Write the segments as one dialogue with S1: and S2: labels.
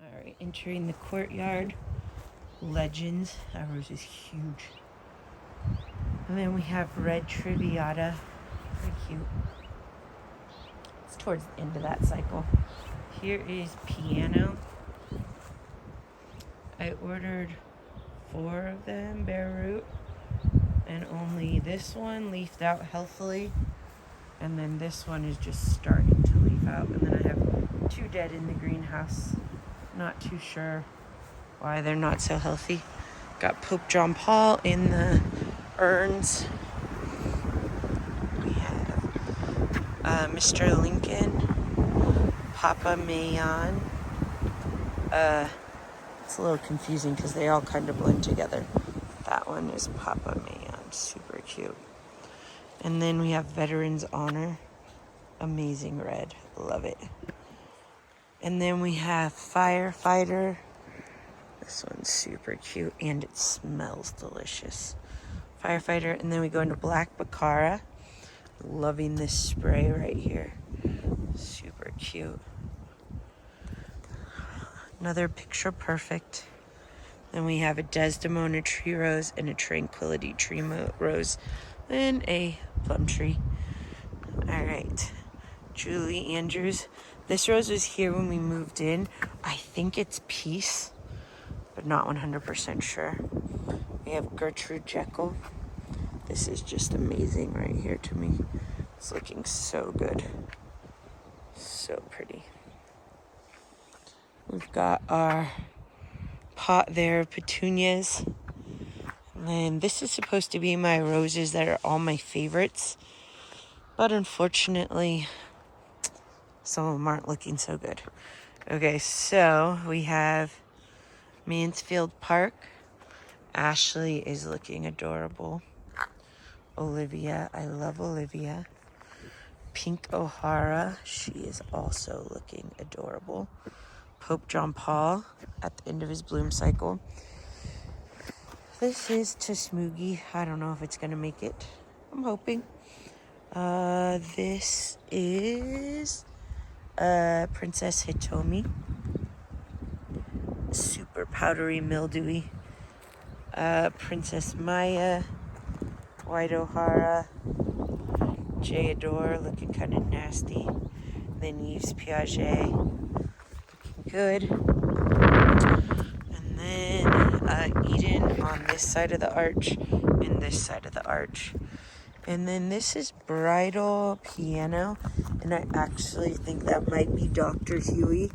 S1: Alright, entering the courtyard. Legends. That rose is huge. And then we have red Triviata. Very cute. It's towards the end of that cycle. Here is piano. I ordered 4 of them, bare root. And only this one leafed out healthily. And then this one is just starting to leaf out. And then I have 2 dead in the greenhouse. Not too sure why they're not so healthy. Got Pope John Paul in the urns. We have Mr. Lincoln, Papa Mayon. It's a little confusing because they all kind of blend together. That one is Papa Mayon, super cute. And then we have Veterans Honor, amazing red, love it. And then we have Firefighter. This one's super cute and it smells delicious. Firefighter, and then we go into Black Baccara. Loving this spray right here. Super cute. Another Picture Perfect. Then we have a Desdemona Tree Rose and a Tranquility Tree Rose and a Plum Tree. All right, Julie Andrews. This rose was here when we moved in. I think it's Peace, but not 100% sure. We have Gertrude Jekyll. This is just amazing right here to me. It's looking so good. So pretty. We've got our pot there of petunias. And then this is supposed to be my roses that are all my favorites. But unfortunately, some of them aren't looking so good. Okay, so we have Mansfield Park. Ashley is looking adorable. Olivia, I love Olivia. Pink O'Hara, she is also looking adorable. Pope John Paul at the end of his bloom cycle. This is Tasmugi. I don't know if it's gonna make it. I'm hoping. This is Princess Hitomi. Super powdery, mildewy. Princess Maya. White O'Hara. Jayador looking kind of nasty. Then Yves Piaget looking good. And then Eden on this side of the arch and this side of the arch. And then this is Bridal Piano. And I actually think that might be Dr. Huey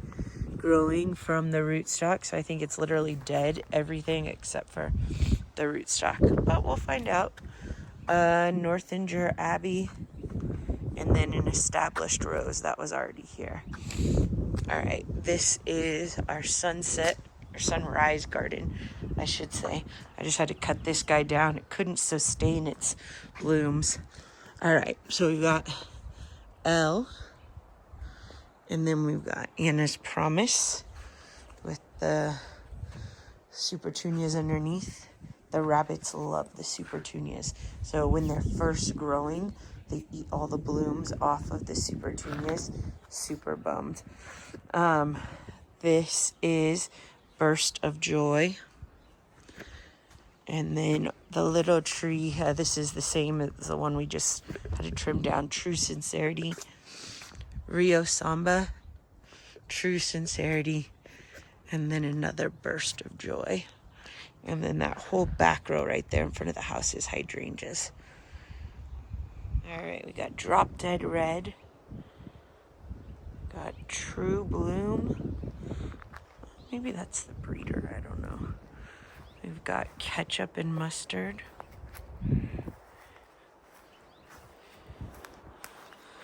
S1: growing from the rootstock. So I think it's literally dead, everything except for the rootstock. But we'll find out. Northanger Abbey. And then an established rose that was already here. All right, this is our sunset, or sunrise garden, I should say. I just had to cut this guy down. It couldn't sustain its blooms. All right, so we've got Elle. And then we've got Anna's Promise with the supertunias underneath. The rabbits love the supertunias. So when they're first growing, they eat all the blooms off of the supertunias. Super bummed. This is Burst of Joy. And then the little tree, this is the same as the one we just had to trim down. True Sincerity. Rio Samba. True Sincerity. And then another Burst of Joy. And then that whole back row right there in front of the house is hydrangeas. All right, we got Drop Dead Red. Got True Bloom. Maybe that's the breeder, I don't know. We've got Ketchup and Mustard.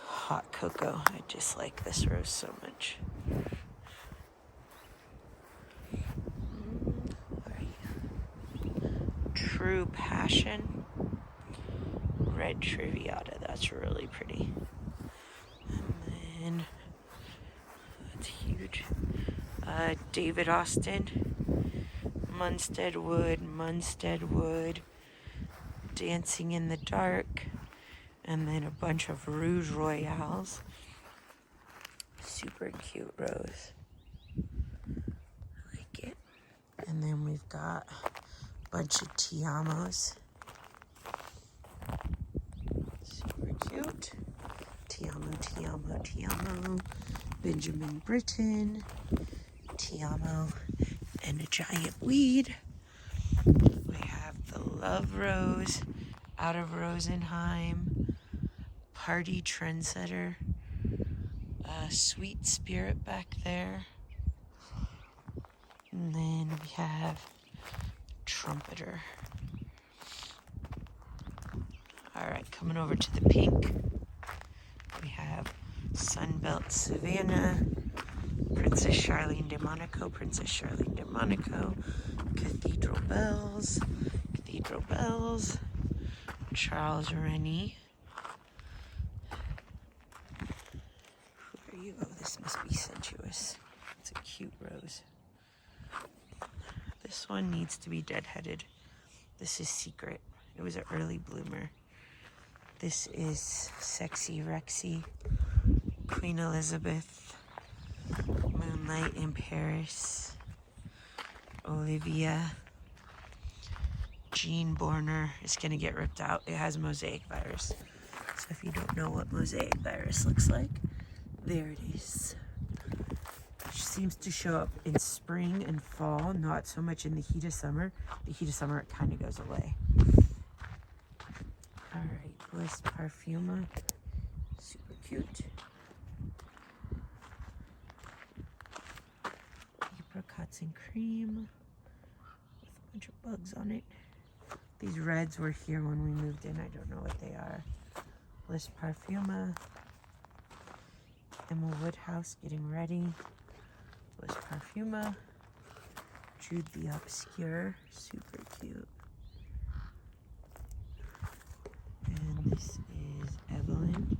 S1: Hot Cocoa. I just like this rose so much. True Passion. Red Triviata, that's really pretty. And then, that's huge. David Austin. Munstead Wood. Dancing in the Dark. And then a bunch of Rouge Royales. Super cute rose. And then we've got a bunch of Tiamos. Super cute. Tiamo. Benjamin Britten. Tiamo. And a giant weed. We have the Love Rose out of Rosenheim. Party Trendsetter. Sweet Spirit back there. And then we have Trumpeter. Alright, coming over to the pink. We have Sunbelt Savannah. Princess Charlene de Monaco. Cathedral Bells. Charles Rennie. Who are you? Oh, this must be Sensuous. It's a cute rose. This one needs to be deadheaded. This is Secret. It was an early bloomer. This is Sexy Rexy. Queen Elizabeth. Moonlight in Paris. Olivia. Jean Borner is going to get ripped out. It has mosaic virus. So if you don't know what mosaic virus looks like, there it is. It seems to show up in spring and fall, not so much in the heat of summer. The heat of summer, it kind of goes away. Alright, Bliss Parfuma. Super cute. Apricots and cream with a bunch of bugs on it. These reds were here when we moved in. I don't know what they are. Bliss Parfuma. Emma Woodhouse getting ready. Bliss Parfuma. Jude the Obscure. Super cute. And this is Evelyn.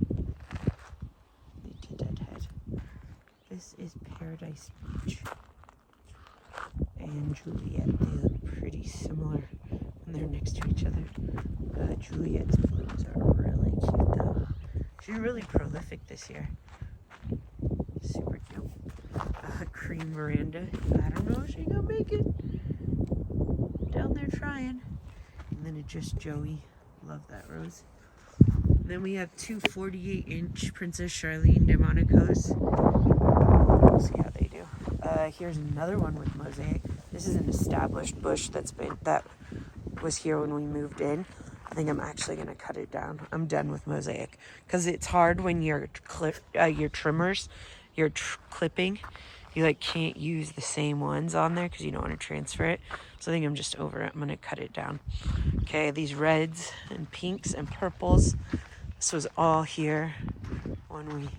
S1: Need to deadhead. This is Paradise Beach. And Juliet. They look pretty similar when they're next to each other. Juliet's blooms are really cute though. She's really prolific this year. Super cute. Cream Miranda. I don't know if she's gonna make it. Down there trying. And then it's just Joey. Love that rose. And then we have two 48-inch Princess Charlene de Monacos. We'll see how they do. Here's another one with mosaic. This is an established bush that was here when we moved in. I think I'm actually gonna cut it down. I'm done with mosaic because it's hard when your trimmers, clipping, you can't use the same ones on there because you don't want to transfer it. So I think I'm just over it. I'm gonna cut it down. Okay, these reds and pinks and purples. This was all here when we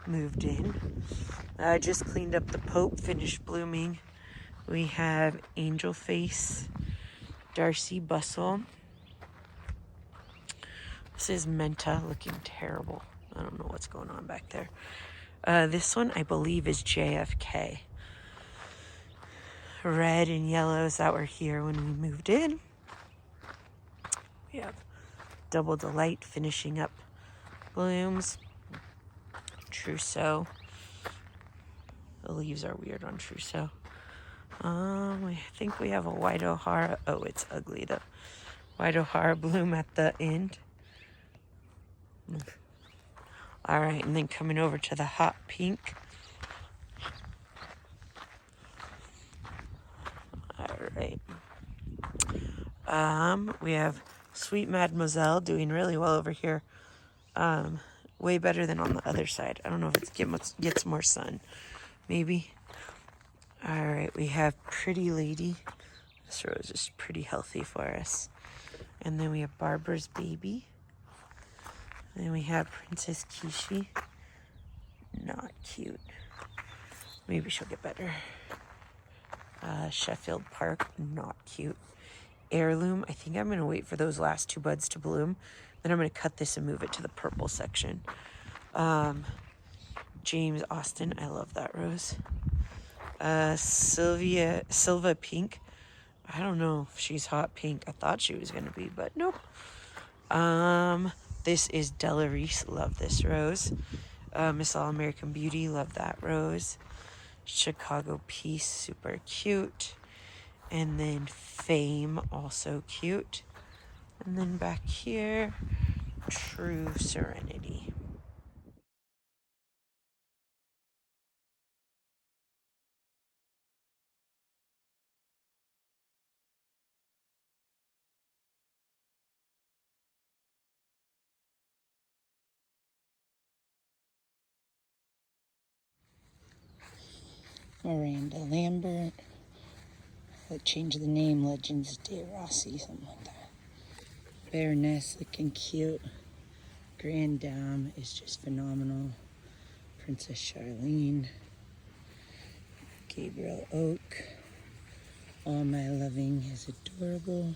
S1: moved in. I just cleaned up the Pope, finished blooming. We have Angel Face, Darcy Bustle. This is Menta, looking terrible. I don't know what's going on back there. This one, I believe, is JFK. Red and yellows that were here when we moved in. We have Double Delight finishing up blooms. Trousseau. The leaves are weird on Trousseau. I think we have a White O'Hara. Oh, it's ugly though. White O'Hara bloom at the end. All right, and then coming over to the hot pink. All right. We have Sweet Mademoiselle doing really well over here. Way better than on the other side. I don't know if it gets more sun. Maybe. All right, we have Pretty Lady. This rose is pretty healthy for us. And then we have Barbara's Baby. And then we have Princess Kishi. Not cute. Maybe she'll get better. Sheffield Park. Not cute. Heirloom. I think I'm going to wait for those last two buds to bloom. Then I'm going to cut this and move it to the purple section. James Austin. I love that rose. Silva Pink. I don't know if she's hot pink. I thought she was going to be, but nope. This is Della Reese. Love this rose. Miss All American Beauty. Love that rose. Chicago Peace. Super cute. And then Fame, also cute. And then back here, True Serenity.
S2: Miranda Lambert. Let's change the name, Legends de Rossi, something like that. Baroness looking cute. Grand Dame is just phenomenal. Princess Charlene. Gabriel Oak. All My Loving is adorable.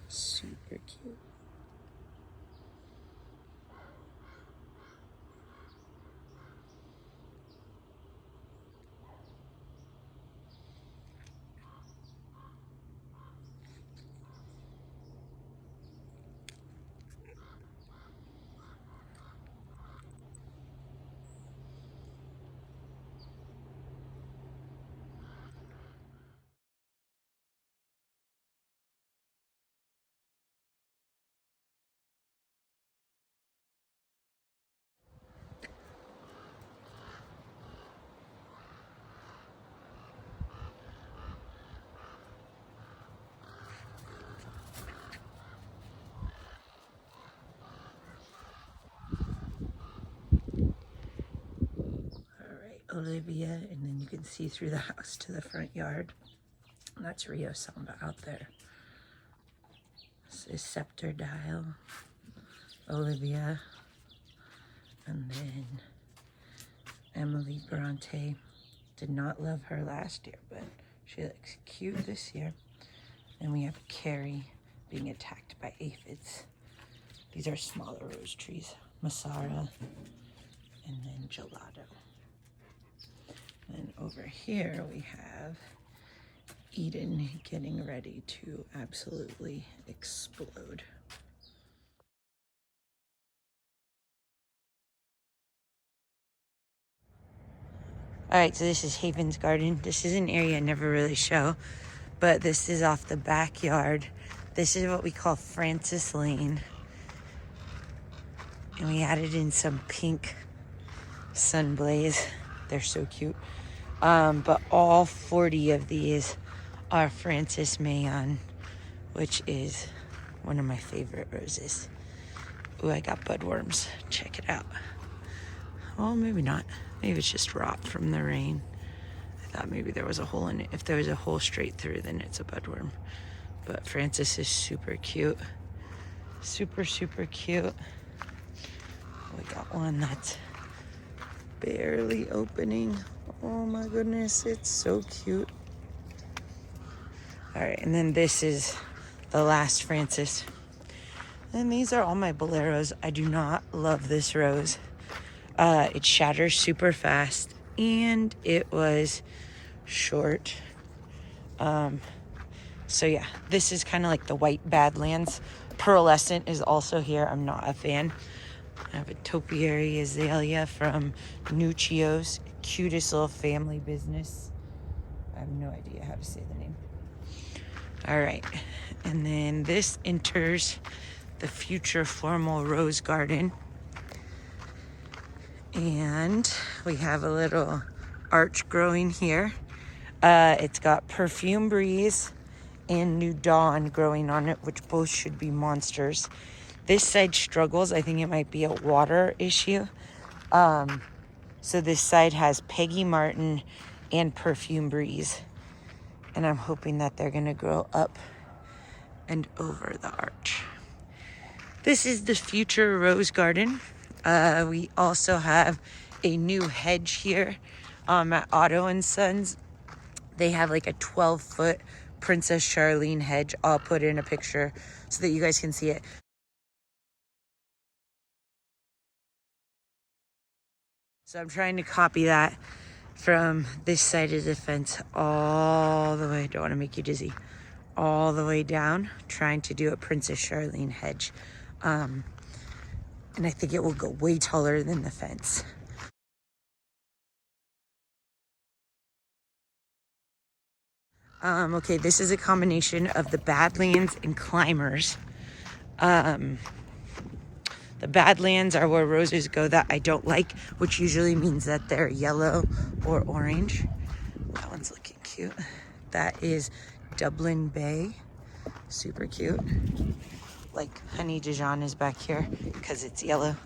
S2: Super cute. Olivia, and then you can see through the house to the front yard. And that's Rio Samba out there. This is Scepter Dial, Olivia, and then Emily Bronte. Did not love her last year, but she looks cute this year. And we have Carrie being attacked by aphids. These are smaller rose trees. Masara, and then Gelato. And over here we have Eden getting ready to absolutely explode. All right, so this is Haven's Garden. This is an area I never really show, but this is off the backyard. This is what we call Francis Lane. And we added in some pink Sunblaze. They're so cute. But all 40 of these are Francis Mayon, which is one of my favorite roses. Ooh, I got budworms. Check it out. Well, maybe not. Maybe it's just rot from the rain. I thought maybe there was a hole in it. If there was a hole straight through, then it's a budworm. But Francis is super cute. Super, super cute. We got one that's barely opening. Oh my goodness, it's so cute. All right, and then this is the last Francis. And these are all my boleros. I do not love this rose. It shatters super fast, and it was short. So yeah, this is kind of like the white Badlands. Pearlescent is also here. I'm not a fan. I have a topiary azalea from Nuccio's, cutest little family business. I have no idea how to say the name. All right, and then this enters the future formal rose garden. And we have a little arch growing here. It's got Perfume Breeze and New Dawn growing on it, which both should be monsters. This side struggles. I think it might be a water issue. So this side has Peggy Martin and Perfume Breeze. And I'm hoping that they're going to grow up and over the arch. This is the future rose garden. We also have a new hedge here at Otto and Sons. They have like a 12-foot Princess Charlene hedge. I'll put in a picture so that you guys can see it. So I'm trying to copy that from this side of the fence all the way. Don't want to make you dizzy. All the way down, trying to do a Princess Charlene hedge. And I think it will go way taller than the fence. Okay, this is a combination of the Badlands and Climbers. The Badlands are where roses go that I don't like, which usually means that they're yellow or orange. That one's looking cute. That is Dublin Bay. Super cute. Like Honey Dijon is back here because it's yellow.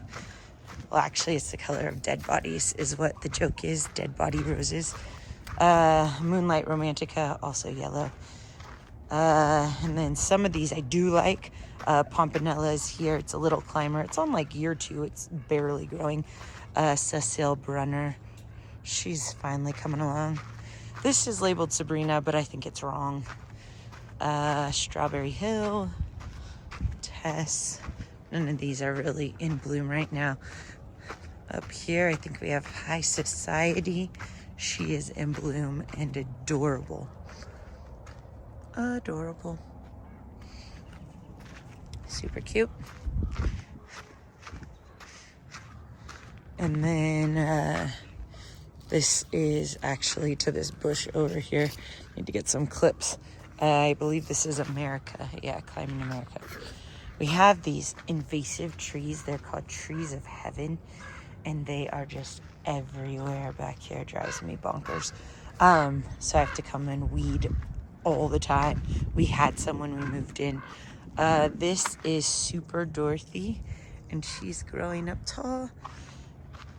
S2: Well, actually, it's the color of dead bodies is what the joke is. Dead body roses. Moonlight Romantica, also yellow. And then some of these I do like. Pompanella is here. It's a little climber. It's on like year 2. It's barely growing. Cecile Brunner. She's finally coming along. This is labeled Sabrina, but I think it's wrong. Strawberry Hill. Tess. None of these are really in bloom right now. Up here, I think we have High Society. She is in bloom and adorable. Adorable. Super cute. And then this is actually to this bush over here. Need to get some clips. I believe this is America. Yeah, Climbing America. We have these invasive trees. They're called trees of heaven. And they are just everywhere back here. It drives me bonkers. So I have to come and weed all the time. We had some when we moved in. This is Super Dorothy, and she's growing up tall.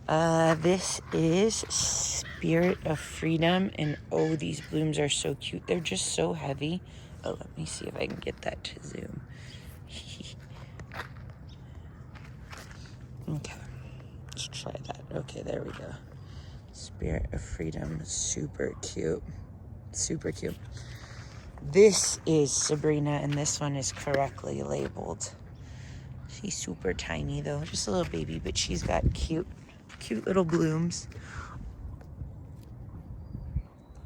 S2: This is Spirit of Freedom, and oh, these blooms are so cute. They're just so heavy. Oh, let me see if I can get that to zoom. Okay, let's try that. Okay, there we go. Spirit of Freedom, super cute. Super cute. This is Sabrina, and this one is correctly labeled. She's super tiny though, just a little baby, but she's got cute little blooms.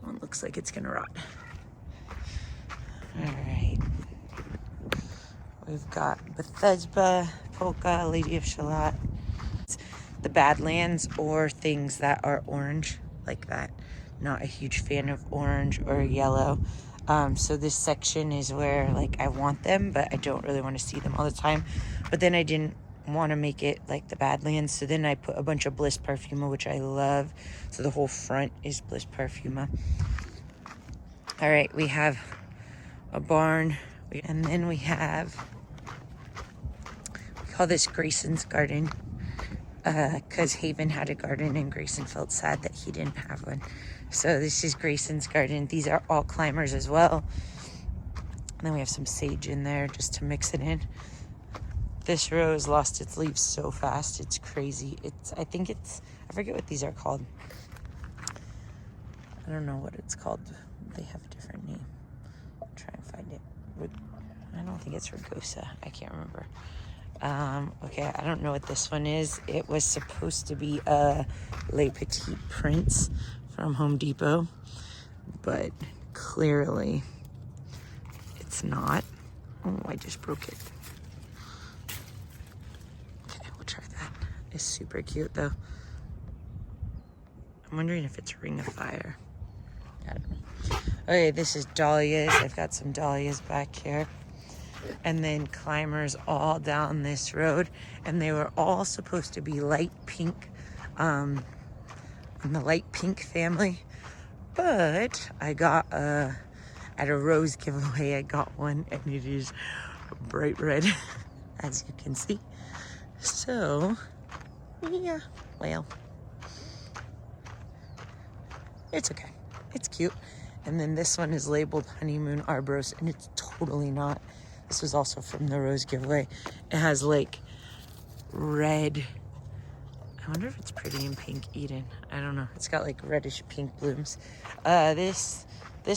S2: One looks like it's gonna rot. All right. We've got Bethesda, Polka, Lady of Shalott. The Badlands, or things that are orange like that. Not a huge fan of orange or yellow. So this section is where like I want them, but I don't really want to see them all the time. But then I didn't want to make it like the Badlands, so then I put a bunch of Bliss Perfuma, which I love. So the whole front is Bliss Perfuma. All right, we have a barn, and then we call this Grayson's garden, because Haven had a garden and Grayson felt sad that he didn't have one. So this is Grayson's garden. These are all climbers as well. And then we have some sage in there just to mix it in. This rose lost its leaves so fast. It's crazy. I forget what these are called. I don't know what it's called. They have a different name. I'll try and find it. I don't think it's Rugosa. I can't remember. Okay, I don't know what this one is. It was supposed to be a Le Petit Prince from Home Depot, but clearly it's not. Oh, I just broke it. Okay, we'll try that. It's super cute though. I'm wondering if it's Ring of Fire. I don't know. Okay, this is dahlias. I've got some dahlias back here. And then climbers all down this road, and they were all supposed to be light pink, in the light pink family, but I got at a rose giveaway, I got one, and it is bright red, as you can see. So yeah, well, it's okay, it's cute. And then this one is labeled Honeymoon Arboros, and it's totally not. This was also from the rose giveaway. It has like red. I wonder if it's pretty in pink, Eden. I don't know. It's got like reddish pink blooms. This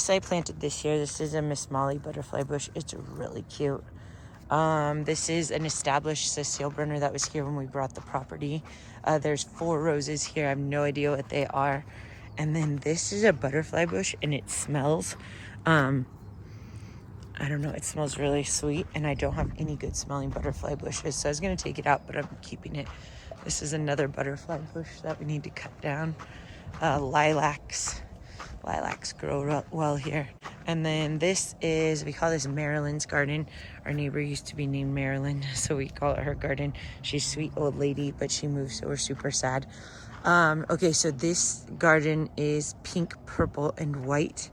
S2: I planted this year. This is a Miss Molly butterfly bush. It's really cute. This is an established Cecile Brunner that was here when we brought the property. There's 4 roses here. I have no idea what they are. And then this is a butterfly bush, and it smells. I don't know, it smells really sweet, and I don't have any good smelling butterfly bushes, so I was gonna take it out, but I'm keeping it. This is another butterfly bush that we need to cut down. Lilacs grow well here. And then this is, we call this Marilyn's garden. Our neighbor used to be named Marilyn, so we call it her garden. She's a sweet old lady, but she moved, so we're super sad. Okay, so this garden is pink, purple, and white.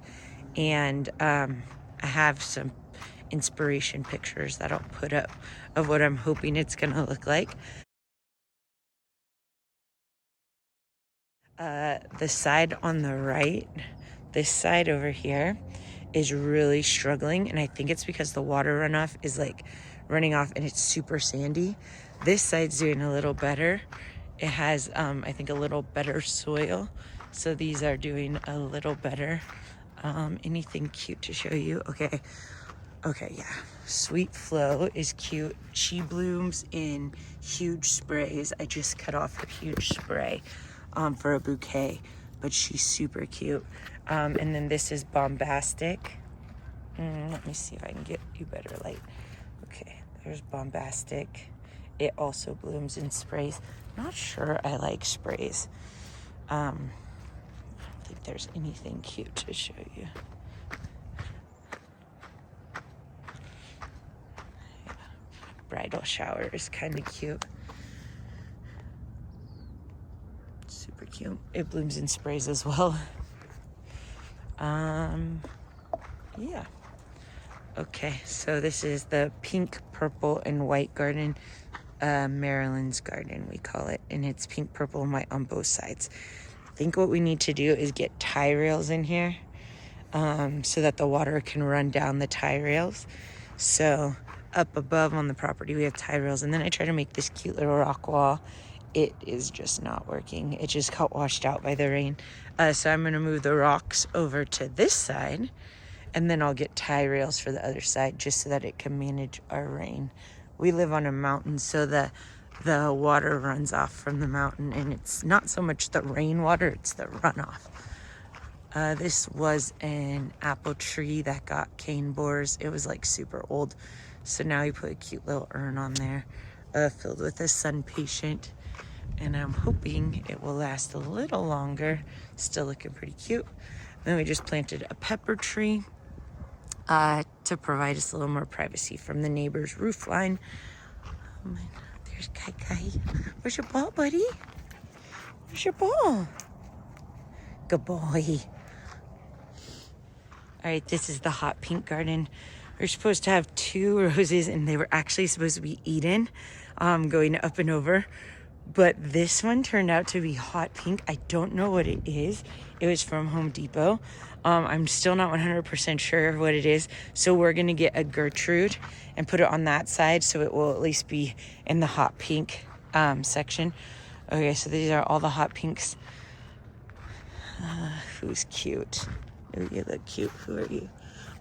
S2: And I have some inspiration pictures that I'll put up of what I'm hoping it's gonna look like. The side on the right, this side over here, is really struggling, and I think it's because the water runoff is like running off and it's super sandy. This side's doing a little better. It has I think a little better soil, so these are doing a little better. Anything cute to show you? Okay, yeah, Sweet Flow is cute. She blooms in huge sprays. I just cut off her huge spray for a bouquet, but she's super cute. And then this is Bombastic. Let me see if I can get you better light. Okay, there's Bombastic. It also blooms in sprays. Not sure I like sprays. I don't think there's anything cute to show you. Yeah. Bridal Shower is kind of cute. Super cute. It blooms in sprays as well. Yeah. Okay, so this is the pink, purple, and white garden. Marilyn's garden, we call it. And it's pink, purple, and white on both sides. I think what we need to do is get tie rails in here so that the water can run down the tie rails. So up above on the property, we have tie rails. And then I try to make this cute little rock wall. It is just not working. It just got washed out by the rain. So I'm going to move the rocks over to this side. And then I'll get tie rails for the other side just so that it can manage our rain. We live on a mountain, so the water runs off from the mountain, and it's not so much the rainwater, it's the runoff. This was an apple tree that got cane borers. It was like super old. So now we put a cute little urn on there filled with a sun patient. And I'm hoping it will last a little longer. Still looking pretty cute. Then we just planted a pepper tree to provide us a little more privacy from the neighbor's roof line. There's Kai Kai. Where's your ball, buddy? Where's your ball? Good boy. All right, this is the hot pink garden. We're supposed to have 2 roses, and they were actually supposed to be Eden, going up and over. But this one turned out to be hot pink. I don't know what it is. It was from Home Depot. I'm still not 100% sure what it is. So we're going to get a Gertrude and put it on that side so it will at least be in the hot pink section. Okay, so these are all the hot pinks. Who's cute? Oh, you look cute. Who are you?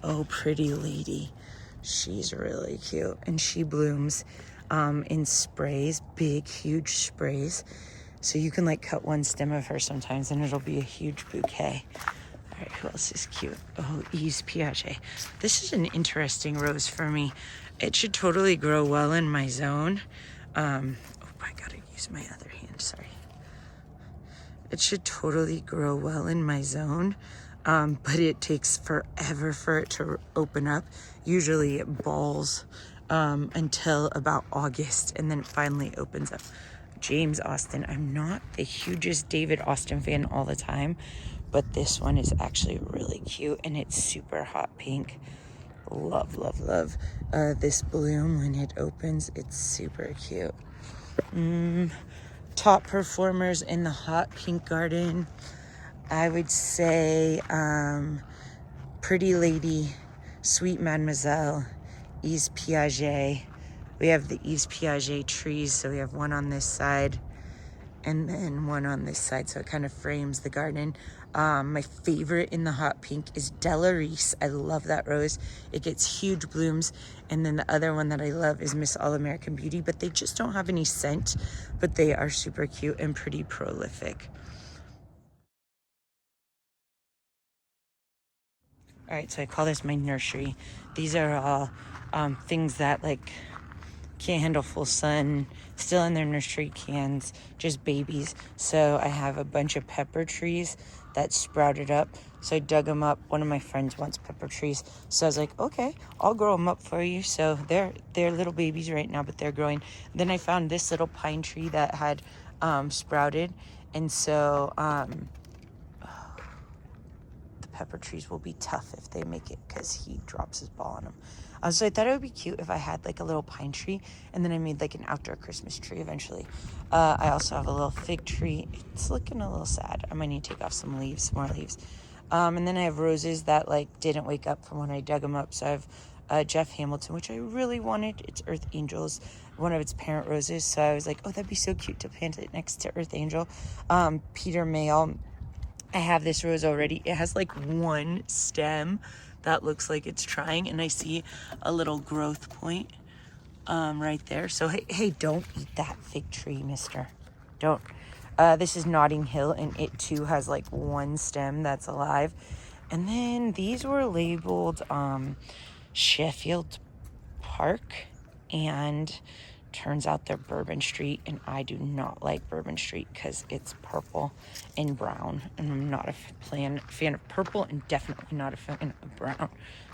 S2: Oh, Pretty Lady. She's really cute. And she blooms in sprays, big, huge sprays. So you can like cut one stem of her sometimes and it'll be a huge bouquet. All right, who else is cute? Oh, Yves Piaget. This is an interesting rose for me. It should totally grow well in my zone. Oh, I gotta use my other hand, sorry. It should totally grow well in my zone, but it takes forever for it to open up. Usually it balls until about August, and then it finally opens up. James Austin. I'm not the hugest David Austin fan all the time, but this one is actually really cute, and it's super hot pink. Love, love, love this bloom when it opens. It's super cute. Top performers in the hot pink garden, I would say Pretty Lady, Sweet Mademoiselle, Yves Piaget. We have the Yves Piaget trees, so we have one on this side and then one on this side, so it kind of frames the garden. My favorite in the hot pink is Della Reese. I love that rose. It gets huge blooms. And then the other one that I love is Miss All American Beauty, but they just don't have any scent, but they are super cute and pretty prolific. All right, so I call this my nursery. These are all things that like can't handle full sun, still in their nursery cans, just babies. So I have a bunch of pepper trees that sprouted up. So I dug them up. One of my friends wants pepper trees. So I was like, okay, I'll grow them up for you. So they're little babies right now, but they're growing. Then I found this little pine tree that had sprouted. And so the pepper trees will be tough if they make it because he drops his ball on them. So I thought it would be cute if I had like a little pine tree and then I made like an outdoor Christmas tree eventually. I also have a little fig tree. It's looking a little sad. I might need to take off some leaves, some more leaves. And then I have roses that like didn't wake up from when I dug them up. So I have Jeff Hamilton, which I really wanted. It's Earth Angels, one of its parent roses. So I was like, oh, that'd be so cute to plant it next to Earth Angel. Peter Mayle. I have this rose already. It has like one stem that looks like it's trying, and I see a little growth point right there. So hey, don't eat that fig tree, mister. Don't. This is Notting Hill, and it too has like one stem that's alive. And then these were labeled Sheffield Park, and turns out they're Bourbon Street, and I do not like Bourbon Street because it's purple and brown, and I'm not a fan of purple, and definitely not a fan of brown.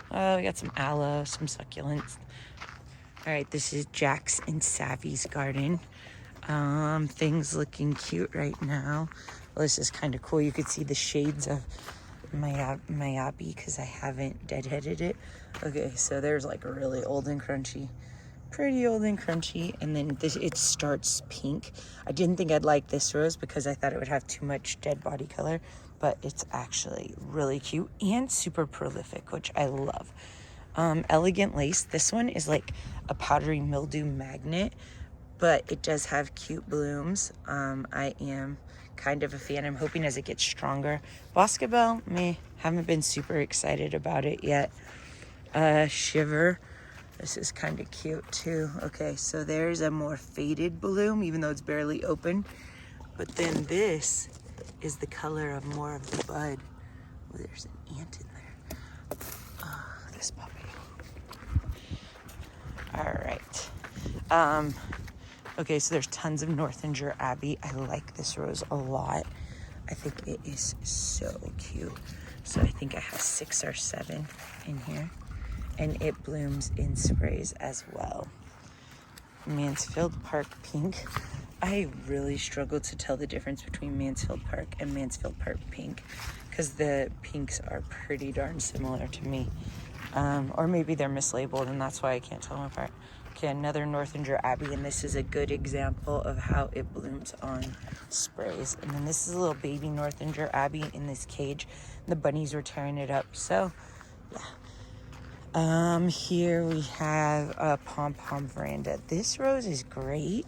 S2: We got some aloe, some succulents. All right, this is Jax and Savvy's garden. Things looking cute right now. Well, this is kind of cool. You could see the shades of Mayabi because I haven't deadheaded it. Okay, so there's like a really old and crunchy, pretty old and crunchy, and then it starts pink. I didn't think I'd like this rose because I thought it would have too much dead body color, but it's actually really cute and super prolific, which I love. Elegant Lace, this one is like a powdery mildew magnet, but it does have cute blooms. I am kind of a fan. I'm hoping as it gets stronger. Boscabelle, haven't been super excited about it yet. Shiver, this is kind of cute too. Okay, so there's a more faded bloom, even though it's barely open. But then this is the color of more of the bud. Oh, there's an ant in there. This puppy. All right. Okay, so there's tons of Northanger Abbey. I like this rose a lot. I think it is so cute. So I think I have 6 or 7 in here. And it blooms in sprays as well. Mansfield Park Pink. I really struggle to tell the difference between Mansfield Park and Mansfield Park Pink because the pinks are pretty darn similar to me. Or maybe they're mislabeled and that's why I can't tell them apart. Okay, another Northanger Abbey, and this is a good example of how it blooms on sprays. And then this is a little baby Northanger Abbey in this cage. The bunnies were tearing it up, so yeah. Here we have a pom-pom veranda. This rose is great.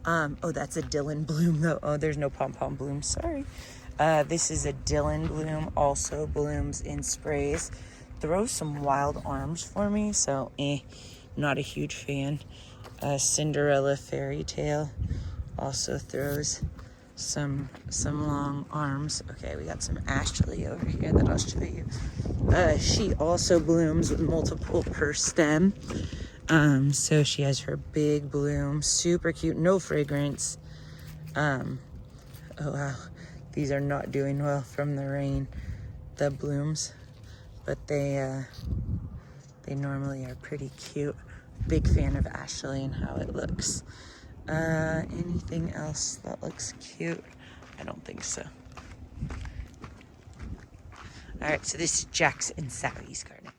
S2: Oh, that's a Dylan bloom though. Oh, there's no pom-pom bloom, sorry. This is a Dylan bloom, also blooms in sprays. Throw some wild arms for me, so not a huge fan. Cinderella Fairy Tale also throws some long arms. Okay, we got some Ashley over here that I'll show you. She also blooms with multiple per stem. So she has her big bloom, super cute, no fragrance. Oh wow, these are not doing well from the rain, the blooms, but they normally are pretty cute. Big fan of Ashley and how it looks. Anything else that looks cute? I don't think so. All right, so this is Jax and Savvy's garden.